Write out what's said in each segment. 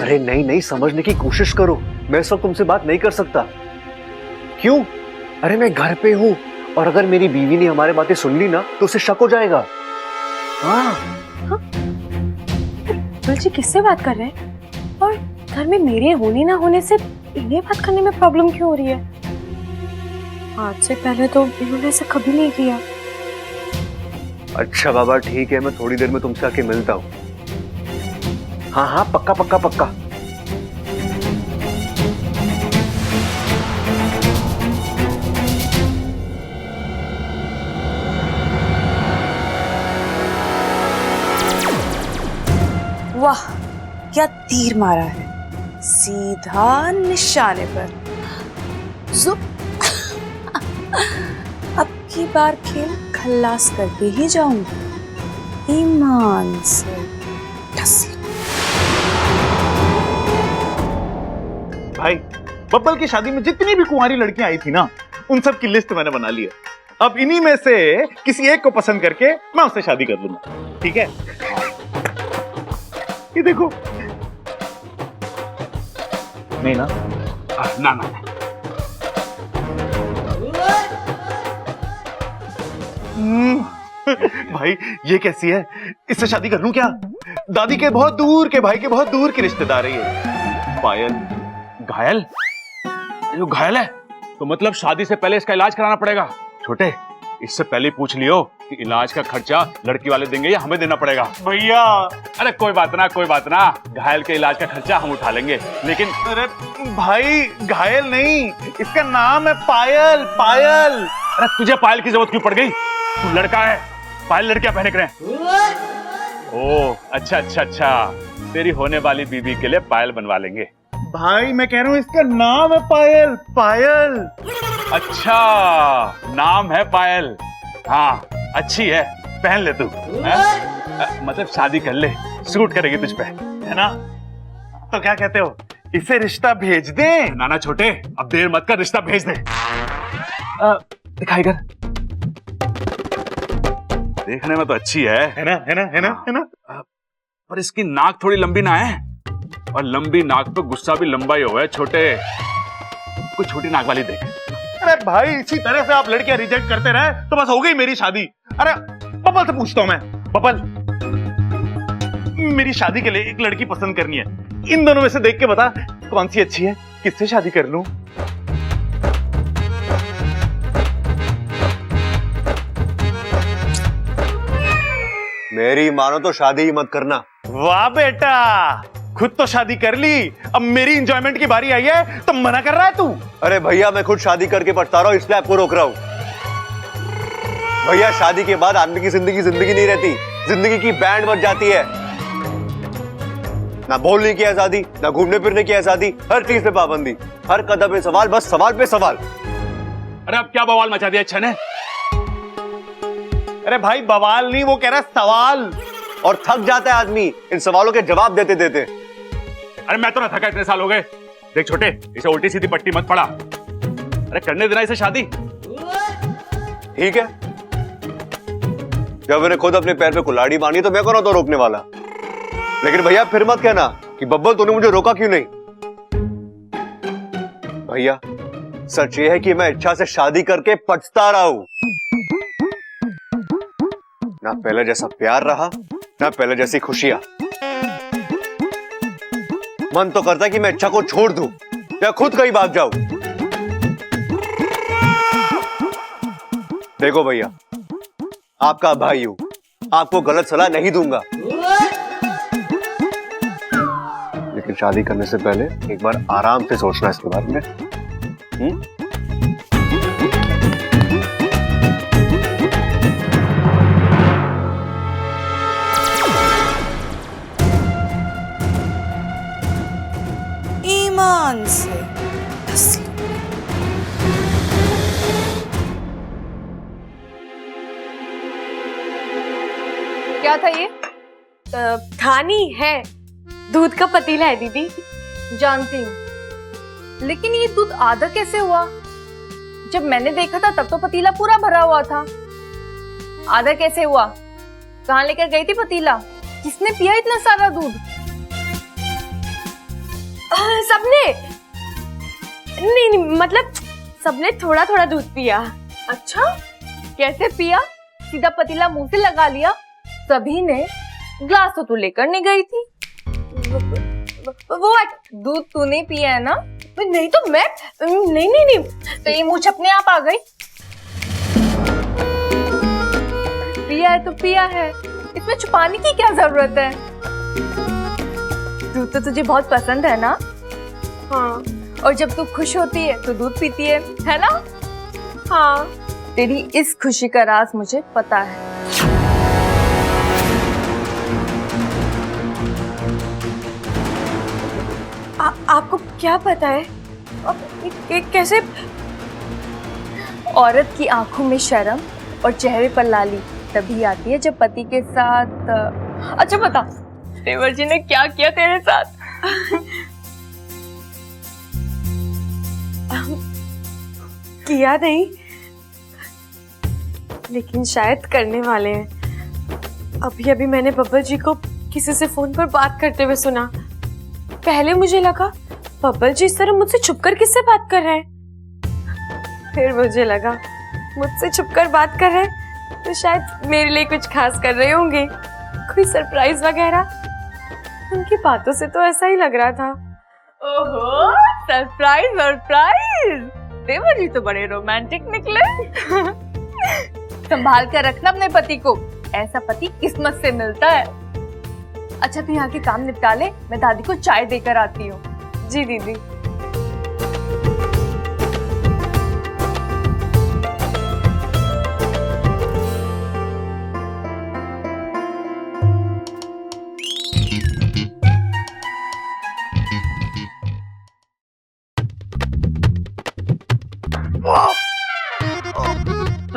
अरे नहीं नहीं, समझने की कोशिश करो। मैं इस वक्त तुमसे बात नहीं कर सकता। क्यों? अरे मैं घर पे हूँ, और अगर मेरी बीवी ने हमारी बातें सुन ली ना तो उसे शक हो जाएगा। हाँ। जी किससे बात कर रहे हैं? और घर में मेरे होने ना होने से इन्हें बात करने में प्रॉब्लम क्यों हो रही है? आज से पहले तो इन्होंने ऐसा कभी नहीं किया। अच्छा बाबा ठीक है, मैं थोड़ी देर में तुमसे आके मिलता हूँ। हाँ हाँ, पक्का पक्का पक्का। वाह, क्या तीर मारा है, सीधा निशाने पर। जुप। अब की बार खेल खल्लास करके ही जाऊंगी, ईमान से। भाई, बब्बल की शादी में जितनी भी कुंवारी लड़कियां आई थी ना, उन सब की लिस्ट मैंने बना ली है। अब इन्हीं में से किसी एक को पसंद करके मैं उससे शादी कर लूंगा, ठीक है? ये देखो। नहीं ना? ना ना। भाई ये कैसी है? इससे शादी कर लूं क्या? दादी के बहुत दूर के भाई के बहुत दूर के रिश्तेदार है ये। पायल घायल? जो घायल है तो मतलब शादी से पहले इसका इलाज कराना पड़ेगा। छोटे, इससे पहले ही पूछ लियो कि इलाज का खर्चा लड़की वाले देंगे या हमें देना पड़ेगा। भैया अरे कोई बात ना, घायल के इलाज का खर्चा हम उठा लेंगे। लेकिन अरे भाई घायल नहीं, इसका नाम है पायल। पायल। अरे तुझे पायल की जरूरत क्यों पड़ गई? तू लड़का है, पायल लड़कियां पहने करे। ओह अच्छा, तेरी होने वाली बीवी के लिए पायल बनवा लेंगे। भाई मैं कह रहा हूँ इसका नाम है पायल। पायल। अच्छा नाम है पायल। हाँ अच्छी है, पहन ले तू। मतलब शादी कर ले, सूट करेगी तुझ पे, है ना? तो क्या कहते हो, इसे रिश्ता भेज दे? ना छोटे, अब देर मत कर, रिश्ता भेज दे। दिखाई कर। देखने में तो अच्छी है ना? पर इसकी नाक थोड़ी लंबी ना है, और लंबी नाक पे गुस्सा भी लंबा ही हुआ है। छोटे, कोई छोटी नाक वाली देख। अरे भाई इसी तरह से आप लड़कियां रिजेक्ट करते रहे तो बस हो गई मेरी शादी। अरे बब्बल से पूछता हूं मैं। बब्बल, मेरी शादी के लिए एक लड़की पसंद करनी है, इन दोनों में से देख के बता कौन सी अच्छी है, किससे शादी कर लूं? मेरी मानो तो शादी ही मत करना। वाह बेटा, खुद तो शादी कर ली, अब मेरी एंजॉयमेंट की बारी आई है तो मना कर रहा है तू? अरे भैया मैं खुद शादी करके पछता रहा हूं, इसलिए आपको रोक रहा हूं। भैया शादी के बाद आदमी की जिंदगी नहीं रहती, जिंदगी की बैंड बज जाती है। ना बोलने की आजादी, ना घूमने फिरने की आजादी, हर चीज पे पाबंदी, हर कदम पे सवाल, बस सवाल पे सवाल। अरे अब क्या बवाल मचा दिया अच्छा ने? अरे भाई बवाल नहीं, वो कह रहा है सवाल। और थक जाता है आदमी इन सवालों के जवाब देते देते। अरे मैं तो ना थका, इतने साल हो गए। देख छोटे, इसे उल्टी सीधी पट्टी मत पड़ा। अरे करने देना इसे शादी। ठीक है, जब मैंने खुद अपने पैर पे कुल्हाड़ी मानी तो मैं कौन होता रोकने वाला? लेकिन भैया फिर मत कहना कि बब्बल तूने मुझे रोका क्यों नहीं। भैया सच ये है कि मैं इच्छा से शादी करके पछता रहा हूं। ना पहले जैसा प्यार रहा, ना पहले जैसी खुशियां। मन तो करता है कि मैं इच्छा को छोड़ दूं या खुद कहीं भाग जाऊं। देखो भैया, आपका भाई हूं, आपको गलत सलाह नहीं दूंगा, लेकिन शादी करने से पहले एक बार आराम से सोचना इसके बारे में। ईमान से। क्या था ये? थानी है, दूध का पतीला है दीदी। जानती हूँ, लेकिन ये दूध आधा कैसे हुआ? जब मैंने देखा था तब तो पतीला पूरा भरा हुआ था, आधा कैसे हुआ? कहाँ लेकर गई थी पतीला? किसने पिया इतना सारा दूध? सबने नहीं नहीं, मतलब सबने थोड़ा थोड़ा दूध पिया। अच्छा, कैसे पिया? सीधा पतीला मुंह से लगा लिया। सभी ने ग्लास तो तू लेकर नहीं गई थी। वो दूध तूने पिया है ना? नहीं तो मैं नहीं नहीं नहीं, तो ये मुझ अपने आप आ गई। पिया है तो पिया है, इसमें छुपाने की क्या जरूरत है? दूध तो तुझे बहुत पसंद है ना? हाँ, और जब तू खुश होती है तो दूध पीती है ना? हाँ, तेरी इस खुशी का राज मुझे पता है। आपको क्या पता है? कैसे? औरत की आंखों में शर्म और चेहरे पर लाली तभी आती है जब पति के साथ। अच्छा बता, देवर जी ने क्या किया तेरे साथ? किया नहीं, लेकिन शायद करने वाले हैं। अभी अभी मैंने बब्बल जी को किसी से फोन पर बात करते हुए सुना। पहले मुझे लगा बब्बल जी इस तरह मुझसे छुपकर किससे बात कर रहे हैं, फिर मुझे लगा मुझसे छुपकर बात कर रहे हैं तो शायद मेरे लिए कुछ खास कर रहे होंगे, कोई सरप्राइज वगैरह। उनकी बातों से तो ऐसा ही लग रहा था। ओहो, सरप्राइज सरप्राइज! देवर जी तो बड़े रोमांटिक निकले। संभाल कर रखना अपने पति को, ऐसा पति किस्मत से मिलता है। अच्छा तू यहाँ के काम निपटा ले, मैं दादी को चाय देकर आती हूँ। जी दीदी।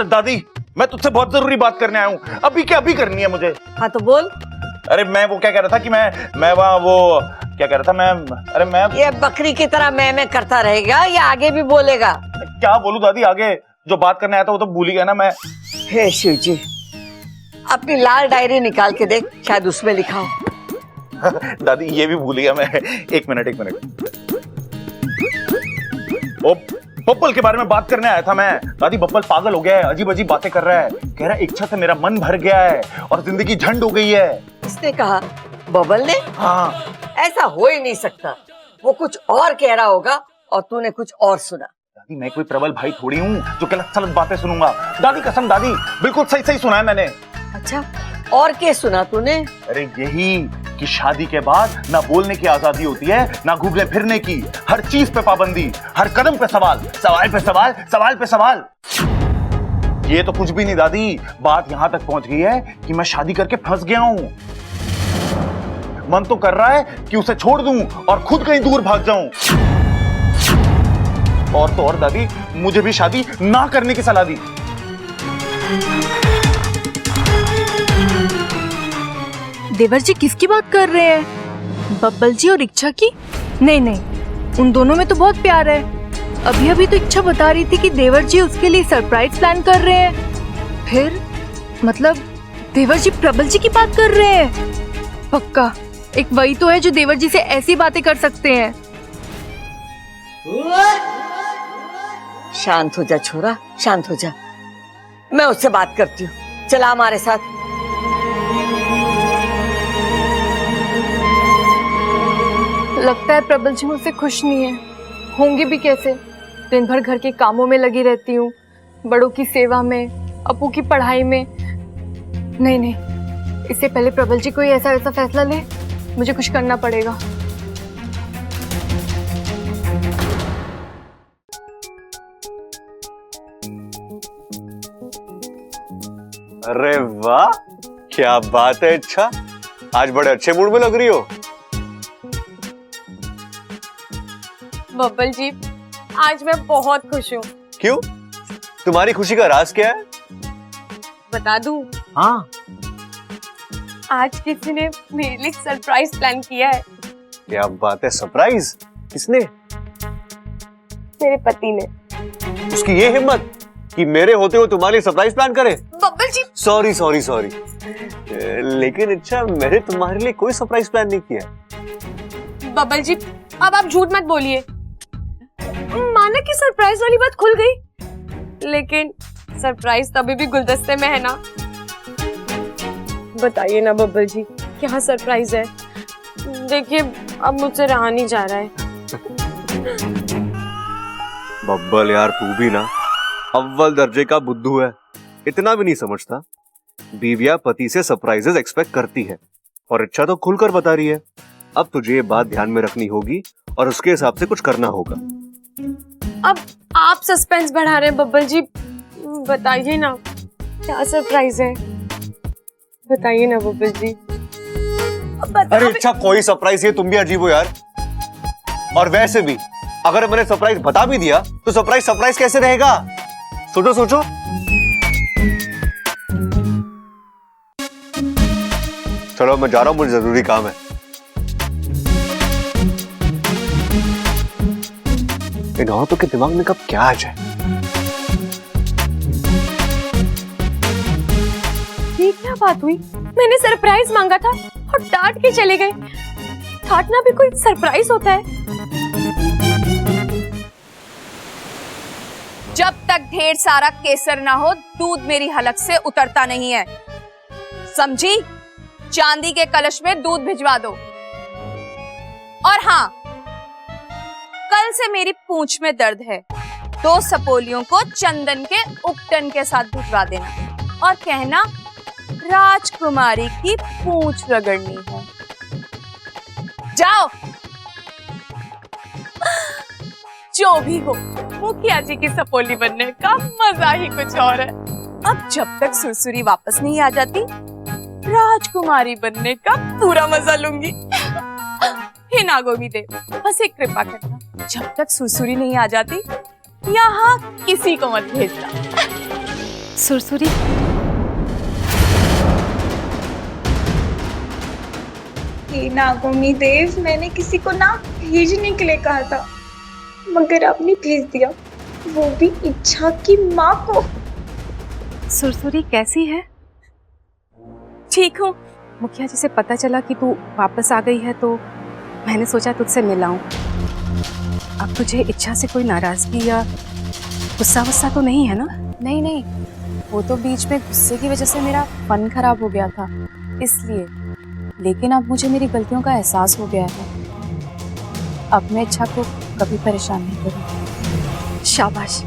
दादी, मैं तुझसे बहुत जरूरी बात करने आया हूँ। अभी क्या अभी करनी है मुझे? हाँ तो बोल। अरे मैं वो क्या कह रहा था कि मैं वहाँ वो क्या कह रहा था मैं ये बकरी की तरह मैं करता रहेगा या आगे भी बोलेगा? क्या बोलूं दादी? आगे जो बात करने आया था वो तो भूल ही गया ना मैं। हे शिव जी, अपनी लाल डायरी निकाल के देख, शायद उसमें लिखा हो। दादी ये भी भूल गया मैं। एक मिनट। ओ, बब्बल के बारे में बात करने आया था मैं। दादी बब्बल पागल हो गया है, अजीब अजीब बातें कर रहा है। कह रहा है इच्छा से मेरा मन भर गया है और जिंदगी झंड हो गई है। इसने कहा? बबल ने? हाँ। ऐसा हो ही नहीं सकता, वो कुछ और कह रहा होगा और तूने कुछ और सुना। दादी मैं कोई प्रबल भाई थोड़ी हूँ जो गलत सलत बातें सुनूंगा। दादी कसम दादी, बिल्कुल सही सुना है मैंने। अच्छा, और क्या सुना तूने? अरे यही कि शादी के बाद ना बोलने की आजादी होती है, ना घूमने फिरने की, हर चीज पे पाबंदी, हर कदम पे सवाल, सवाल पे सवाल, सवाल पे सवाल। ये तो कुछ भी नहीं दादी, बात यहां तक पहुंच गई है कि मैं शादी करके फंस गया हूं। मन तो कर रहा है कि उसे छोड़ दूं और खुद कहीं दूर भाग जाऊं। और तो और दादी, मुझे भी शादी ना करने की सलाह दी। देवर जी किसकी बात कर रहे हैं? बब्बल जी और इच्छा की? नहीं, उन दोनों में तो बहुत प्यार है। अभी तो इच्छा बता रही थी कि देवर जी उसके लिए सरप्राइज प्लान कर रहे हैं। फिर मतलब देवर जी प्रबल जी की बात कर रहे हैं? पक्का एक वही तो है जो देवर जी से ऐसी बातें कर सकते हैं। शांत हो जा छोरा, शांत हो जा, मैं उससे बात करती हूँ। चला हमारे साथ। लगता है प्रबल जी मुझसे खुश नहीं है। होंगे भी कैसे? दिन भर घर के कामों में लगी रहती हूँ, बड़ों की सेवा में, अपू की पढ़ाई में। नहीं, इससे पहले प्रबल जी कोई ऐसा वैसा फैसला ले, मुझे कुछ करना पड़ेगा। अरे वाह, क्या बात है। अच्छा, आज बड़े अच्छे मूड में लग रही हो। बब्बल जी, आज मैं बहुत खुश हूँ। क्यों? तुम्हारी खुशी का राज क्या है? बता दूं? हाँ। आज किसी ने मेरे लिए सरप्राइज प्लान किया है। क्या बात है, सरप्राइज? किसने? मेरे पति ने। उसकी ये हिम्मत कि मेरे होते हुए तुम्हारे लिए सरप्राइज प्लान करे? बब्बल जी, सॉरी। लेकिन अच्छा, मैंने तुम्हारे लिए कोई सरप्राइज प्लान नहीं किया। बब्बल जी, अब आप झूठ मत बोलिए। माना कि सरप्राइज वाली बात खुल गई, लेकिन सरप्राइज तभी भी गुलदस्ते में है ना। बताइए ना बब्बल जी, क्या सरप्राइज है? देखिए अब मुझसे रहा नहीं जा रहा है। बब्बल यार, तू भी ना अव्वल दर्जे का बुद्धू है, इतना भी नहीं समझता। बीवियां पति से सरप्राइजेस एक्सपेक्ट करती है और इच्छा तो खुलकर बता रही है। अब तुझे ये बात ध्यान में रखनी होगी और उसके हिसाब से कुछ करना होगा। अब आप सस्पेंस बढ़ा रहे हैं बब्बल जी, बताइए ना क्या सरप्राइज है? बताइए ना बब्बल जी। अरे अच्छा, कोई सरप्राइज है, तुम भी अजीब हो यार। और वैसे भी अगर मैंने सरप्राइज बता भी दिया तो सरप्राइज सरप्राइज कैसे रहेगा? सोचो सोचो। चलो मैं जा रहा हूं, मुझे जरूरी काम है। इन औरतों के दिमाग में कब क्या आ जाए। ये क्या बात हुई? मैंने सरप्राइज मांगा था और डांट के चले गए। डांटना भी कोई सरप्राइज होता है? जब तक ढेर सारा केसर ना हो, दूध मेरी हलक से उतरता नहीं है, समझी? चांदी के कलश में दूध भिजवा दो। और हाँ, कल से मेरी पूंछ में दर्द है, 2 सपोलियों को चंदन के उपटन के साथ भिजवा देना और कहना राजकुमारी की पूंछ रगड़नी है। जाओ। जो भी हो, मुखिया जी की सपोली बनने का मजा ही कुछ और है। अब जब तक सुरसुरी वापस नहीं आ जाती, राजकुमारी बनने का पूरा मजा लूंगी। हे नागोमी देव, बस एक कृपा करना, जब तक सुरसुरी नहीं आ जाती यहाँ किसी को मत भेजना। सुरसुरी? हे नागोमी देव, मैंने किसी को ना भेजने के लिए कहा था, मगर आपने भेज दिया, वो भी इच्छा की माँ को। सुरसुरी कैसी है? ठीक हूँ। मुखिया जी से पता चला कि तू वापस आ गई है तो मैंने सोचा तुझसे मिलाऊं। अब तुझे इच्छा से कोई नाराजगी या गुस्सा वुस्सा तो नहीं है ना? नहीं नहीं, वो तो बीच में गुस्से की वजह से मेरा मन खराब हो गया था, इसलिए। लेकिन अब मुझे मेरी गलतियों का एहसास हो गया है। अब मैं इच्छा को कभी परेशान नहीं करूँगी। शाबाश,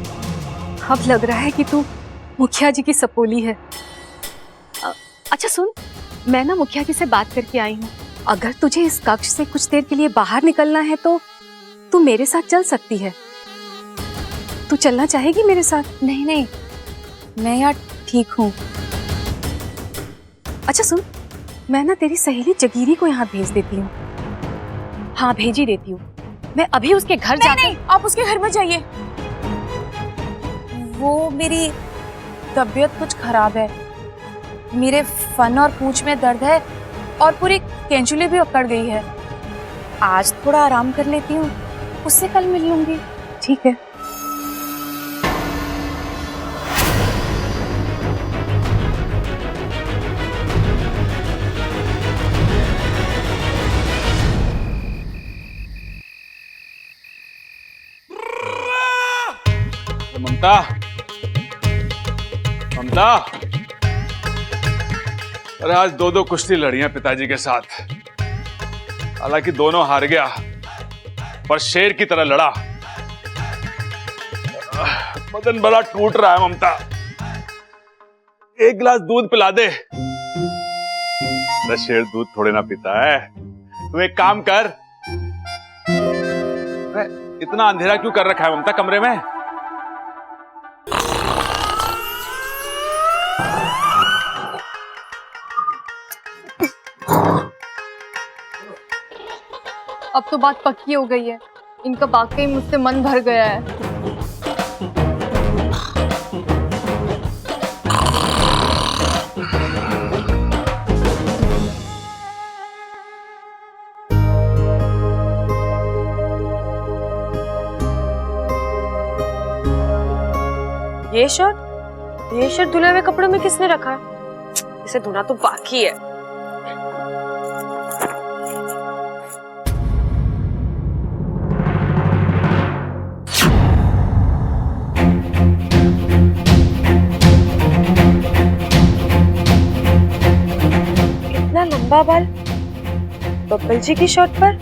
अब लग रहा है कि तू मुखिया जी की सपोली है। अच्छा सुन, मैं ना मुखिया जी से बात करके आई हूँ। अगर तुझे इस कक्ष से कुछ देर के लिए बाहर निकलना है तो तू मेरे साथ चल सकती है। तू चलना चाहेगी मेरे साथ? नहीं नहीं, मैं यहाँ ठीक हूँ। अच्छा सुन, मैं ना तेरी सहेली जगीरी को यहाँ भेज देती हूँ। हाँ, भेज ही देती हूँ। मैं अभी उसके घर जाकर। नहीं, आप उसके घर मत जाइए। वो मेरी तबीयत कुछ खराब है, मेरे फन और पूंछ में दर्द है और पूरी कैंचुली भी अकड़ गई है। आज थोड़ा आराम कर लेती हूँ, उससे कल मिल लूंगी। ठीक है। ममता, ममता, अरे आज 2 कुश्ती लड़ी हैं पिताजी के साथ। हालांकि दोनों हार गया, पर शेर की तरह लड़ा। बदन बड़ा टूट रहा है ममता, 1 गिलास दूध पिला दे। अरे शेर दूध थोड़े ना पीता है। तू एक काम कर, इतना अंधेरा क्यों कर रखा है ममता कमरे में? अब तो बात पक्की हो गई है, इनका वाकई मुझसे मन भर गया है। ये शर्ट धुले हुए कपड़ों में किसने रखा है? इसे धोना तो बाकी है। लंबा बाल बब्बल जी की शर्ट पर।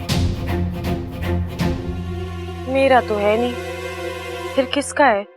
मेरा तो है नहीं, फिर किसका है?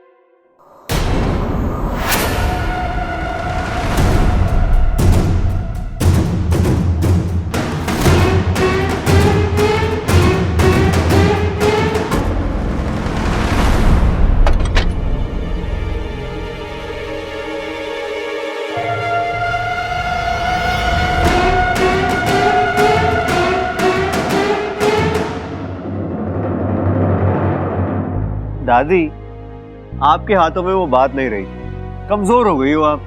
दादी, आपके हाथों में वो बात नहीं रही, कमजोर हो गई हो आप।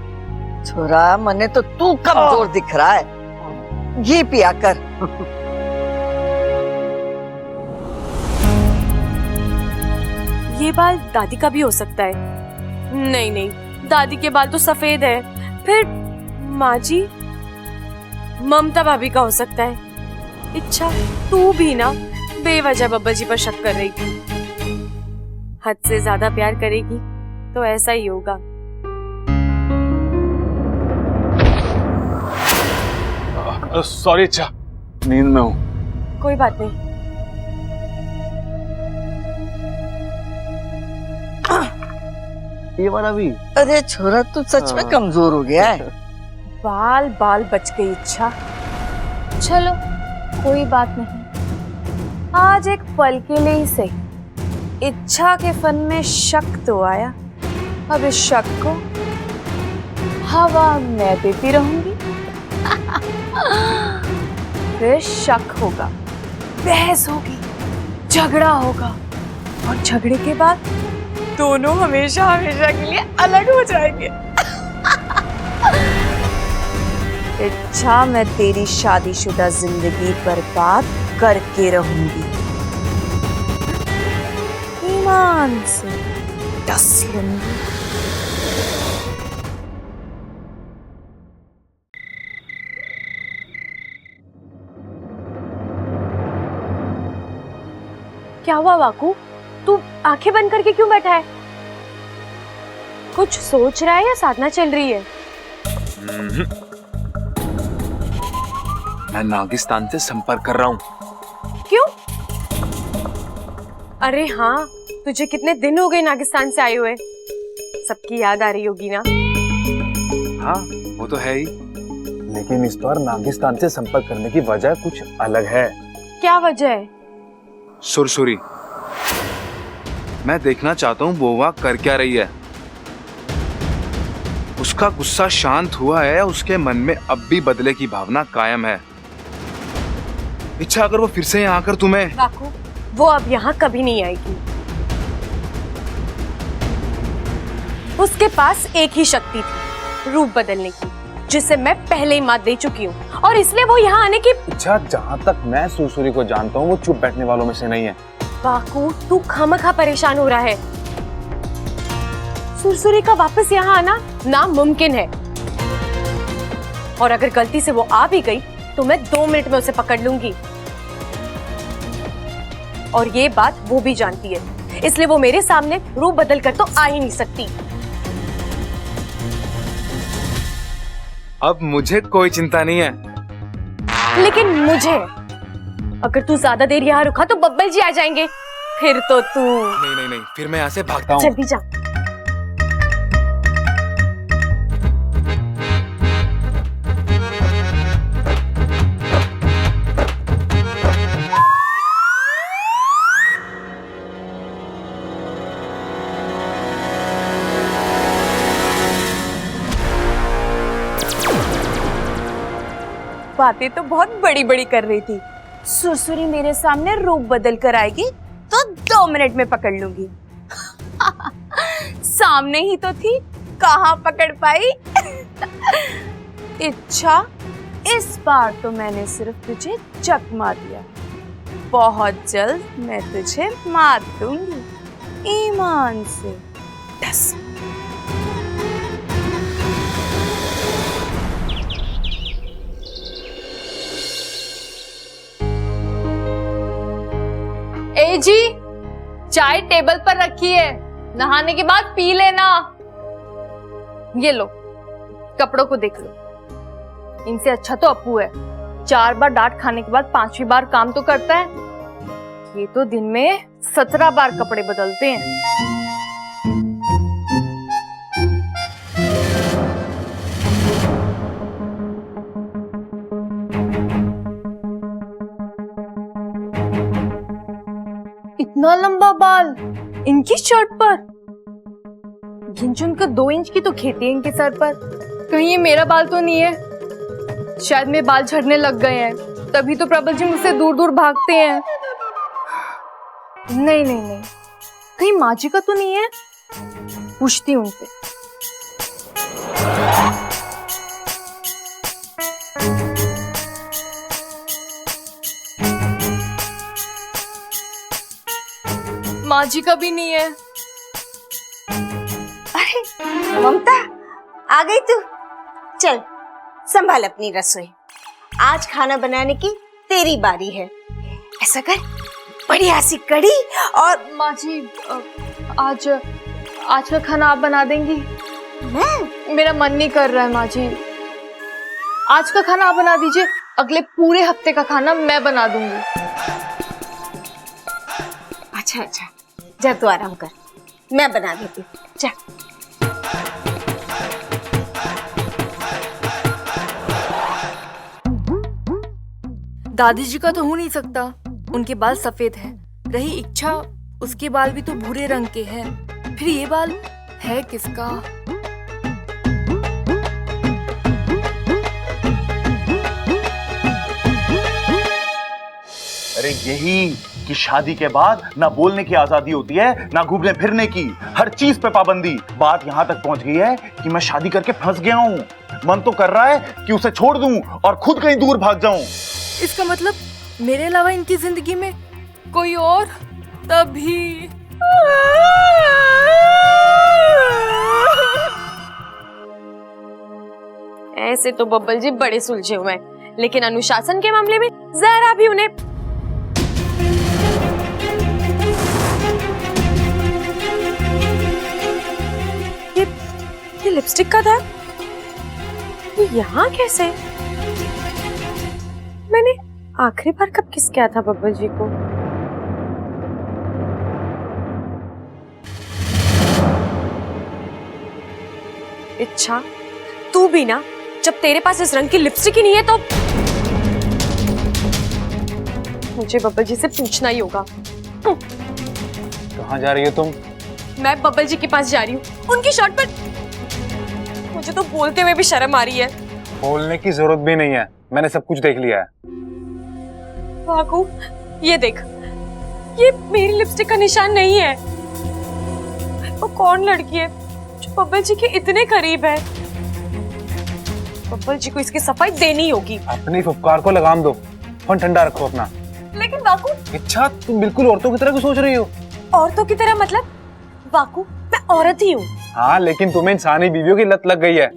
छोरा, मने तो तू कमजोर दिख रहा है। घी पिया कर। ये बाल दादी का भी हो सकता है। नहीं नहीं, दादी के बाल तो सफेद है। फिर माँ जी, ममता भाभी का हो सकता है। इच्छा, तू भी ना बेवजह बब्बा जी पर शक कर रही थी। हद से ज्यादा प्यार करेगी तो ऐसा ही होगा। सॉरी अच्छा, नींद में हूँ। कोई बात नहीं। ये वाला भी। अरे छोरा, तू सच में कमजोर हो गया है। बाल बाल बच गई इच्छा। चलो कोई बात नहीं, आज एक पल के लिए ही सही इच्छा के फन में शक तो आया। अब इस शक को हवा मैं देती रहूंगी। फिर शक होगा, बहस होगी, झगड़ा होगा, और झगड़े के बाद दोनों हमेशा हमेशा के लिए अलग हो जाएंगे। इच्छा, मैं तेरी शादीशुदा जिंदगी बर्बाद करके रहूंगी। ईमान से डस लूंगी। क्या हुआ वाकू? तू आंखें बंद करके क्यों बैठा है? कुछ सोच रहा है या साधना चल रही है? मैं नागिस्तान से संपर्क कर रहा हूँ। क्यों? अरे हाँ, तुझे कितने दिन हो गए नागिस्तान से आए हुए। सबकी याद आ रही होगी ना? हाँ, वो तो है ही, लेकिन इस बार नागिस्तान से संपर्क करने की वजह कुछ अलग है। क्या वजह है? सुरसुरी, मैं देखना चाहता हूँ वो वहाँ कर क्या रही है। उसका गुस्सा शांत हुआ है या उसके मन में अब भी बदले की भावना कायम है। इच्छा, अगर वो फिर से यहाँ आकर तुम्हें... वाकू, वो अब यहाँ कभी नहीं आएगी। उसके पास एक ही शक्ति थी, रूप बदलने की, जिसे मैं पहले ही मात दे चुकी हूँ, और इसलिए वो यहाँ आने की... इच्छा, जहाँ तक मैं सुरसुरी को जानता हूँ वो चुप बैठने वालों में से नहीं है। वाकू, तू खामखा परेशान हो रहा है। सुरसुरी का वापस यहाँ आना नामुमकिन है, और अगर गलती से वो आ भी गई तो मैं 2 मिनट में उसे पकड़ लूंगी। और ये बात वो भी जानती है, इसलिए वो मेरे सामने रूप बदल कर तो आ ही नहीं सकती। अब मुझे कोई चिंता नहीं है। लेकिन मुझे, अगर तू ज्यादा देर यहाँ रुका तो बब्बल जी आ जाएंगे, फिर तो तू... नहीं नहीं नहीं, फिर मैं यहाँ से भागता हूँ। जल्दी जा। बातें तो बहुत बड़ी बड़ी कर रही थी। सुरसुरी मेरे सामने रूप बदल कर आएगी तो 2 मिनट में पकड़ लूंगी। सामने ही तो थी, कहाँ पकड़ पाई। इच्छा, इस बार तो मैंने सिर्फ तुझे चकमा दिया, बहुत जल्द मैं तुझे मार दूंगी। ईमान से डस। ए जी, चाय टेबल पर रखी है, नहाने के बाद पी लेना। ये लो, कपड़ों को देख लो, इनसे अच्छा तो अप्पू है। 4 बार डांट खाने के बाद 5वीं बार काम तो करता है। ये तो दिन में 17 बार कपड़े बदलते हैं। इतना लंबा बाल इनकी शर्ट पर, गिन चुन कर 2 इंच की तो खेती है इनके सर पर। कहीं ये मेरा बाल तो नहीं है? शायद मेरे बाल झड़ने लग गए हैं, तभी तो प्रबल जी मुझसे दूर दूर भागते हैं। नहीं नहीं नहीं, कहीं माँ जी का तो नहीं है? पूछती हूँ उनसे। माँ जी का भी नहीं है। अरे ममता, आ गई तू? चल संभाल अपनी रसोई, आज खाना बनाने की तेरी बारी है। ऐसा कर, बढ़िया सी कढ़ी और माँ जी आज का खाना आप बना देंगी? मेरा मन नहीं कर रहा है माँ जी। आज का खाना आप बना दीजिए, अगले पूरे हफ्ते का खाना मैं बना दूंगी। अच्छा अच्छा, जा तू आराम कर, मैं बना देती हूँ। जा। दादी जी का तो हो नहीं सकता, उनके बाल सफेद हैं। रही इच्छा, उसके बाल भी तो भूरे रंग के हैं। फिर ये बाल है किसका? अरे यही कि शादी के बाद ना बोलने की आजादी होती है, ना घूमने फिरने की, हर चीज पे पाबंदी। बात यहाँ तक पहुंच गई है कि मैं शादी करके फंस गया हूँ। मन तो कर रहा है कि उसे छोड़ दूं और खुद कहीं दूर भाग जाऊं। इसका मतलब मेरे अलावा इनकी जिंदगी में कोई और? तभी ऐसे तो बब्बल जी बड़े सुलझे हुए हैं, लेकिन अनुशासन के मामले में जरा भी उन्हें ये लिपस्टिक का दाग ये यहाँ कैसे? मैंने आखिरी बार कब किस किया था बब्बल जी को? इच्छा, तू भी ना, जब तेरे पास इस रंग की लिपस्टिक ही नहीं है तो मुझे बब्बल जी से पूछना ही होगा। कहाँ जा रही हो तुम? मैं बब्बल जी के पास जा रही हूँ, उनकी शर्ट पर मुझे तो बोलते हुए भी शर्म आ रही है। बोलने की जरूरत भी नहीं है, मैंने सब कुछ देख लिया है। वाकू, ये देख, ये मेरी लिपस्टिक का निशान नहीं है। वो कौन लड़की है जो बब्बल जी के इतने करीब है? बब्बल जी को इसकी सफाई देनी होगी। अपने उपकार को लगाम दो, फोन ठंडा रखो अपना। लेकिन वाकू, इच्छा, तुम बिल्कुल औरतों की तरह क्यों सोच रही हो? औरतों की तरह मतलब? वाकू, मैं औरत ही हूँ। हाँ, लेकिन तुम्हें इंसानी बीवियों की लत लग गई है।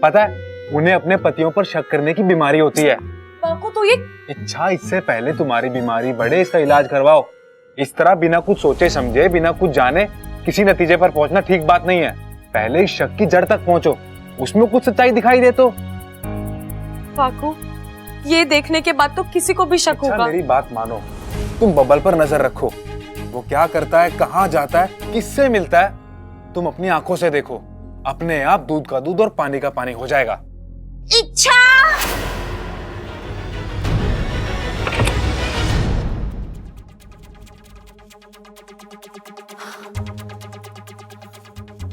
पता है, उन्हें अपने पतियों पर शक करने की बीमारी होती है। वाकू, तो ये इच्छा, इससे पहले तुम्हारी बीमारी बढ़े इसका इलाज करवाओ। इस तरह बिना कुछ सोचे समझे, बिना कुछ जाने किसी नतीजे पर पहुंचना ठीक बात नहीं है। पहले इस शक की जड़ तक पहुंचो, उसमें कुछ सच्चाई दिखाई दे तो। वाकू, ये देखने के बाद तो किसी को भी शक होगा। मेरी बात मानो, तुम बबल पर नजर रखो। वो क्या करता है, कहाँ जाता है, किससे मिलता है, तुम अपनी आंखों से देखो। अपने आप दूध का दूध और पानी का पानी हो जाएगा। इच्छा,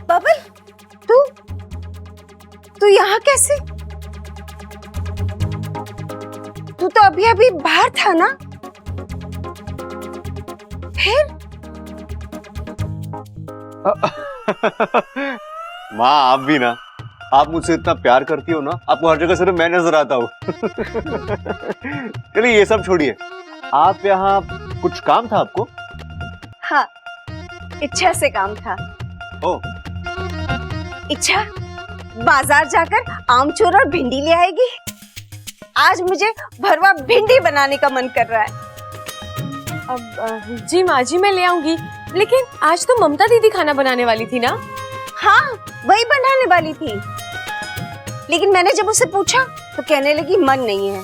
बबल, तू यहाँ कैसे? तू तो अभी अभी बाहर था ना? फिर माँ, आप भी ना, आप मुझसे इतना प्यार करती हो ना, आपको हर जगह सिर्फ मैं नजर आता हूँ। चलिए ये सब छोड़िए, आप यहाँ कुछ काम था आपको? हाँ, इच्छा से काम था। ओ, इच्छा बाजार जाकर आमचूर और भिंडी ले आएगी। आज मुझे भरवा भिंडी बनाने का मन कर रहा है। अब जी माँ जी, मैं ले आऊंगी, लेकिन आज तो ममता दीदी खाना बनाने वाली थी ना? हाँ, वही बनाने वाली थी, लेकिन मैंने जब उससे पूछा तो कहने लगी मन नहीं है।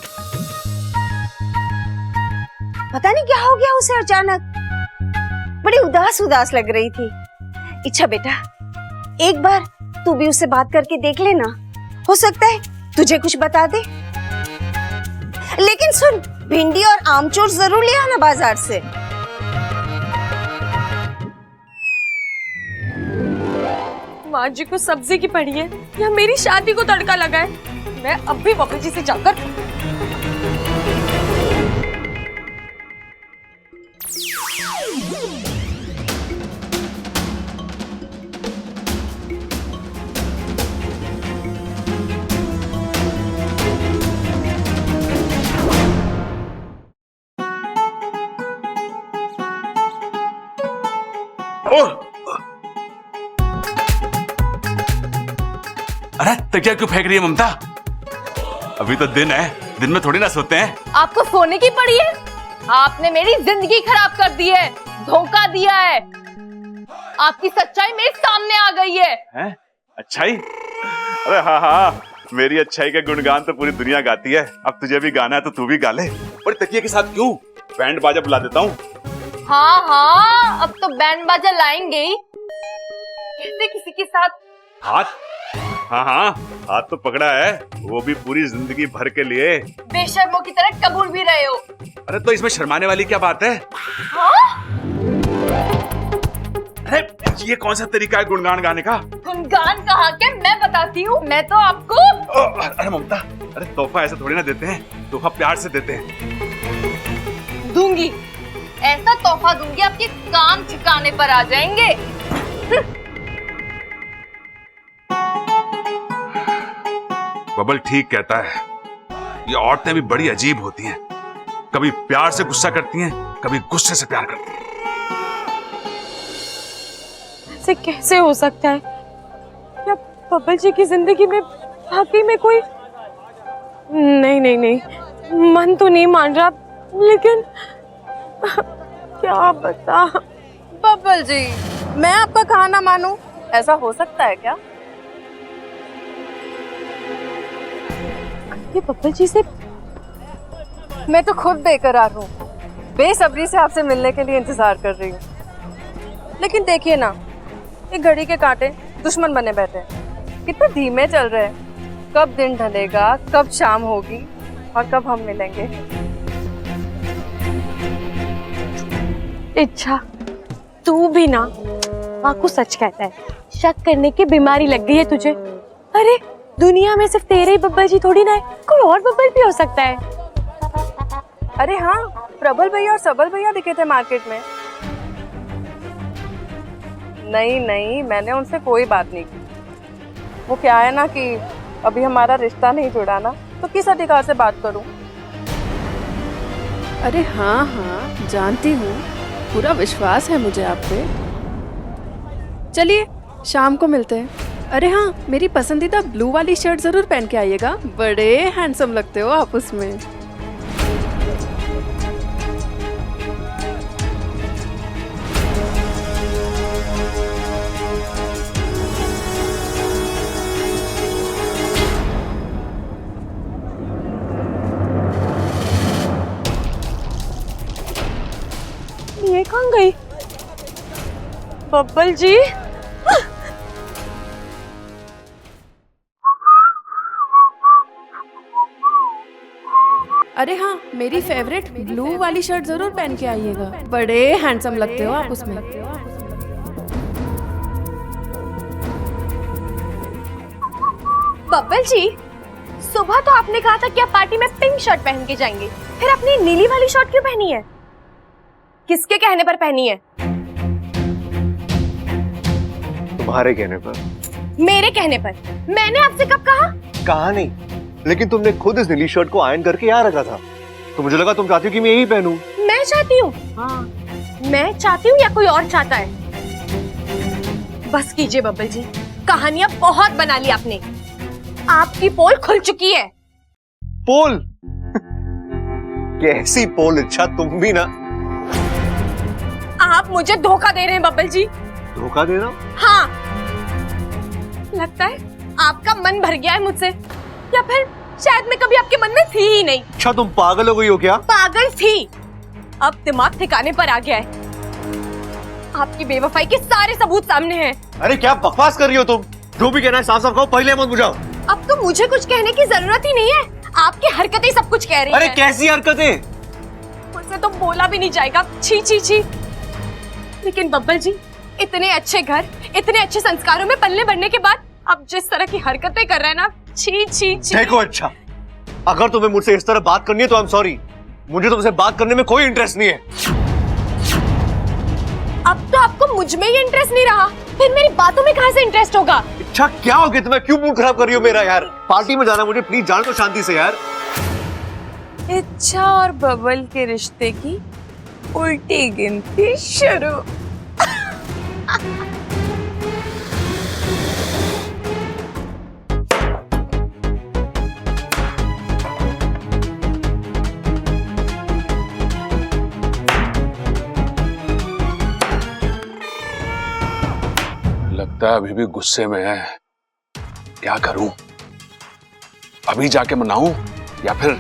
पता नहीं क्या हो गया उसे अचानक, बड़ी उदास उदास लग रही थी। इच्छा बेटा, एक बार तू भी उससे बात करके देख लेना, हो सकता है तुझे कुछ बता दे। लेकिन सुन, भिंडी और आमचूर जरूर ले आना बाजार से। माँ जी को सब्जी की पड़ी है या मेरी शादी को तड़का लगा है। मैं अब भी बब्बल जी से जाकर अरे तकिया क्यों फेंक रही है ममता? अभी तो दिन है, दिन में थोड़ी ना सोते हैं। आपको सोने की पड़ी है? आपने मेरी जिंदगी खराब कर दी है, धोखा दिया है। आपकी सच्चाई मेरे सामने आ गई है। हैं? अच्छाई? अरे हाँ हाँ, मेरी अच्छाई के गुणगान तो पूरी दुनिया गाती है। अब तुझे भी गाना है तो तू भी गा ले। पर तकिए के साथ क्यों? बैंड बाजा बुला देता हूँ। हाँ हाँ, अब तो बैंड बाजा लाएंगे ही। कैसे किसी के साथ? हाथ? हाँ हाँ, हाथ तो पकड़ा है, वो भी पूरी जिंदगी भर के लिए। बेशर्मों की तरह कबूल भी रहे हो। अरे तो इसमें शर्माने वाली क्या बात है? हाँ? अरे ये कौन सा तरीका है गुणगान गाने का? गुणगान कहा के मैं बताती हूँ। मैं तो आपको अरे ममता, अरे तोहफा ऐसे थोड़ी ना देते हैं, तोहफा प्यार से देते हैं। दूंगी, ऐसा तोहफा दूंगी आपके काम ठिकाने पर आ जाएंगे। बबल ठीक कहता है, ये औरतें भी बड़ी अजीब होती हैं। कभी प्यार से गुस्सा करती हैं, कभी गुस्से से प्यार करती हैं। ऐसे कैसे हो सकता है? क्या बब्बल जी की जिंदगी में वाकई में कोई नहीं नहीं नहीं, मन तो नहीं मान रहा, लेकिन क्या बता। बब्बल जी, मैं आपका कहा ना मानूं, ऐसा हो सकता है क्या? ये बब्बल जी से मैं तो खुद बेकरार हूँ, बेसब्री से आपसे मिलने के लिए इंतजार कर रही हूँ। लेकिन देखिए ना, ये घड़ी के कांटे दुश्मन बने बैठे हैं। कितने धीमे चल रहे हैं। कब दिन ढलेगा, कब शाम होगी और कब हम मिलेंगे। इच्छा, तू भी ना माँ को सच कहता है, शक करने की बीमारी लग गई है तुझे। अरे दुनिया में सिर्फ तेरे ही बब्बल जी थोड़ी ना है, कोई और बब्बल भी हो सकता है। अरे हाँ, प्रबल भैया और सबल भैया दिखे थे मार्केट में। नहीं नहीं, मैंने उनसे कोई बात नहीं की। वो क्या है ना कि अभी हमारा रिश्ता नहीं जुड़ा ना, तो किस अधिकार से बात करूं? अरे हाँ हाँ, जानती हूँ, पूरा विश्वास है मुझे आप पे। चलिए शाम को मिलते हैं। अरे हाँ, मेरी पसंदीदा ब्लू वाली शर्ट जरूर पहन के आइएगा, बड़े हैंडसम लगते हो आप उसमें। ये कहाँ गई बब्बल जी? अरे हाँ, मेरी फेवरेट ब्लू वाली शर्ट जरूर पहन के आइएगा, बड़े हैंडसम लगते हो आप उसमें। बब्बल जी, सुबह तो आपने कहा था कि आप पार्टी में पिंक शर्ट पहन के जाएंगे, फिर आपने नीली वाली शर्ट क्यों पहनी है? किसके कहने पर पहनी है? तुम्हारे कहने पर। मेरे कहने पर? मैंने आपसे कब कहा? कहा नहीं, लेकिन तुमने खुद इस नीली शर्ट को आयरन करके यहाँ रखा था, तो मुझे लगा तुम चाहती हो कि मैं यही पहनूं। मैं चाहती हूँ? हाँ। मैं चाहती हूँ या कोई और चाहता है? बस कीजिए बब्बल जी, कहानियां बहुत बना ली आपने। आपकी पोल खुल चुकी है। पोल? कैसी पोल इच्छा, तुम भी ना। आप मुझे धोखा दे रहे हैं बब्बल जी। धोखा दे रहा हूं? हाँ, लगता है आपका मन भर गया है मुझसे, या फिर शायद मैं कभी आपके मन में थी ही नहीं। अच्छा, तुम पागल हो गई हो क्या? पागल थी, अब दिमाग ठिकाने पर आ गया है। आपकी बेवफाई के सारे सबूत सामने हैं। अरे क्या बकवास कर रही हो तुम? जो भी कहना है साफ साफ कहो, पहले मत बुझाओ। अब तो मुझे कुछ कहने की जरूरत ही नहीं है, आपकी हरकतें सब कुछ कह रही अरे हैं। कैसी हरकतें? मुझसे तो बोला भी नहीं जाएगा, छी छी छी। लेकिन बब्बल जी, इतने अच्छे घर, इतने अच्छे संस्कारों में पलने बढ़ने के बाद अब जिस तरह की हरकतें कर रहे हैं ना, छी छी छी। देखो अच्छा, अगर तुम्हें मुझसे इस तरह बात करनी है तो आई एम सॉरी, मुझे तुमसे बात करने में कोई इंटरेस्ट नहीं है। अब तो आपको मुझ में ही इंटरेस्ट नहीं रहा, फिर मेरी बातों में कहां से इंटरेस्ट होगा? अच्छा क्या हो गया तुम्हें? क्यों मूड खराब कर रही हो मेरा यार? पार्टी में जाना मुझे, प्लीज जान दो शांति से यार। इच्छा और बबल के रिश्ते की उल्टी गिनती शुरू। लगता है अभी भी गुस्से में है। क्या करूं? अभी जाके मनाऊं या फिर?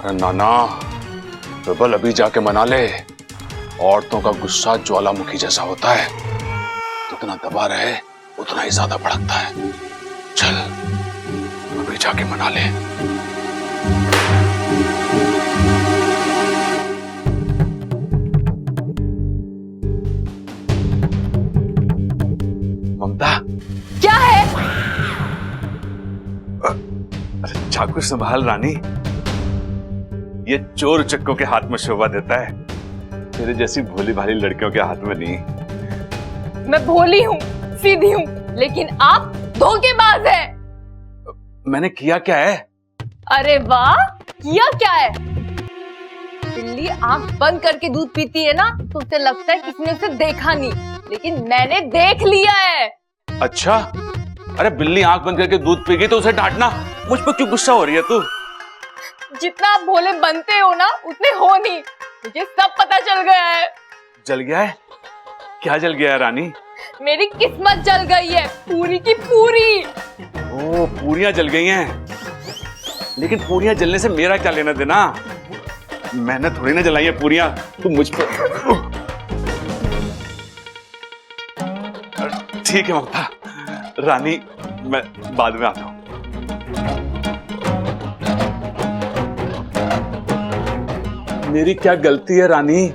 अरे नाना, बबल अभी जाके मना ले। औरतों का गुस्सा ज्वालामुखी जैसा होता है, जितना दबा रहे उतना ही ज्यादा भड़कता है। चल अभी जाके मना ले। ममता, क्या है? अरे चाकू संभाल रानी, ये चोर चक्कों के हाथ में शोभा देता है, तेरे जैसी भोली भाली लड़कियों के हाथ में नहीं। मैं भोली हूँ, सीधी हूँ, लेकिन आप धोखेबाज हैं। मैंने किया क्या है? अरे वाह, किया क्या है? बिल्ली आंख बंद करके दूध पीती है ना, तो उसे लगता है किसी ने उसे देखा नहीं, लेकिन मैंने देख लिया है। अच्छा, अरे बिल्ली आंख बंद करके दूध पी गई तो उसे डांटना, मुझ पर क्यों गुस्सा हो रही है तू? जितना आप भोले बनते हो ना, उतने हो नहीं, मुझे सब पता चल गया है। जल गया है? क्या जल गया है रानी? मेरी किस्मत जल गई है, पूरी की पूरी। ओ, पूरियां जल गई हैं। लेकिन पूरियां जलने से मेरा क्या लेना देना? मैंने थोड़ी ना जलाई है पूरियां, तू मुझ पर। ठीक है ममता, रानी मैं बाद में आता हूं। मेरी क्या गलती है रानी?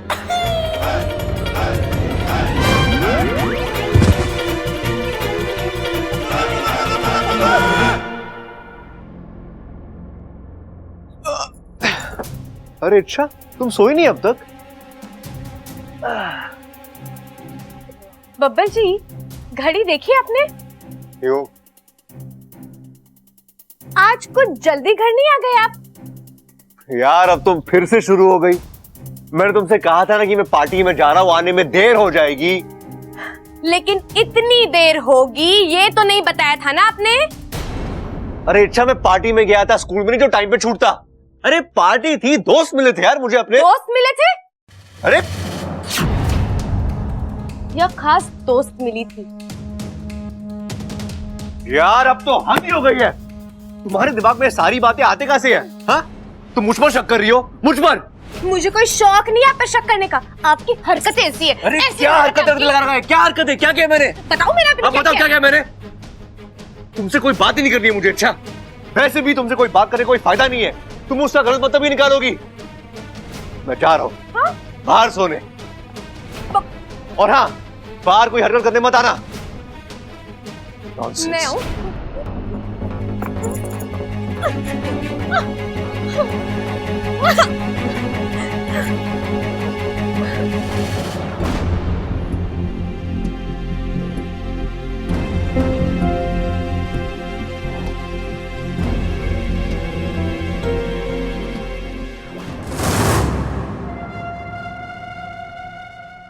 अरे अच्छा, तुम सोई नहीं अब तक? बब्बल जी, घड़ी देखी आपने? क्यों? आज कुछ जल्दी घर नहीं आ गए आप? यार अब तुम फिर से शुरू हो गई। मैंने तुमसे कहा था ना कि मैं पार्टी में जा रहा हूं, आने में देर हो जाएगी। लेकिन इतनी देर होगी ये तो नहीं बताया था ना आपने? अरे अच्छा, मैं पार्टी में गया था, स्कूल में नहीं जो टाइम पे छूटता। अरे पार्टी थी, दोस्त मिले थे यार मुझे अपने। दोस्त मिले थे? अरे यह खास दोस्त मिली थी। यार अब तो हद ही हो गई है। तुम्हारे दिमाग में सारी बातें आते कहां से है? हाँ, तुम मुझ पर शक कर रही हो? मुझ पर? मुझे कोई शौक नहीं है आप पर शक करने का, आपकी हरकतें ऐसी है। अरे क्या हरकत लगा रखा है? क्या हरकत है? क्या किया मैंने? बताओ मेरा। अब बताओ क्या किया मैंने? तुमसे कोई बात ही नहीं करनी है मुझे। अच्छा, वैसे भी तुमसे कोई बात करने कोई फायदा नहीं है, तुम उसका गलत मतलब ही निकालोगी। मैं जा रहा हूँ बाहर सोने। और हाँ, बाहर कोई हरकत करने मत आना। मैं हूँ।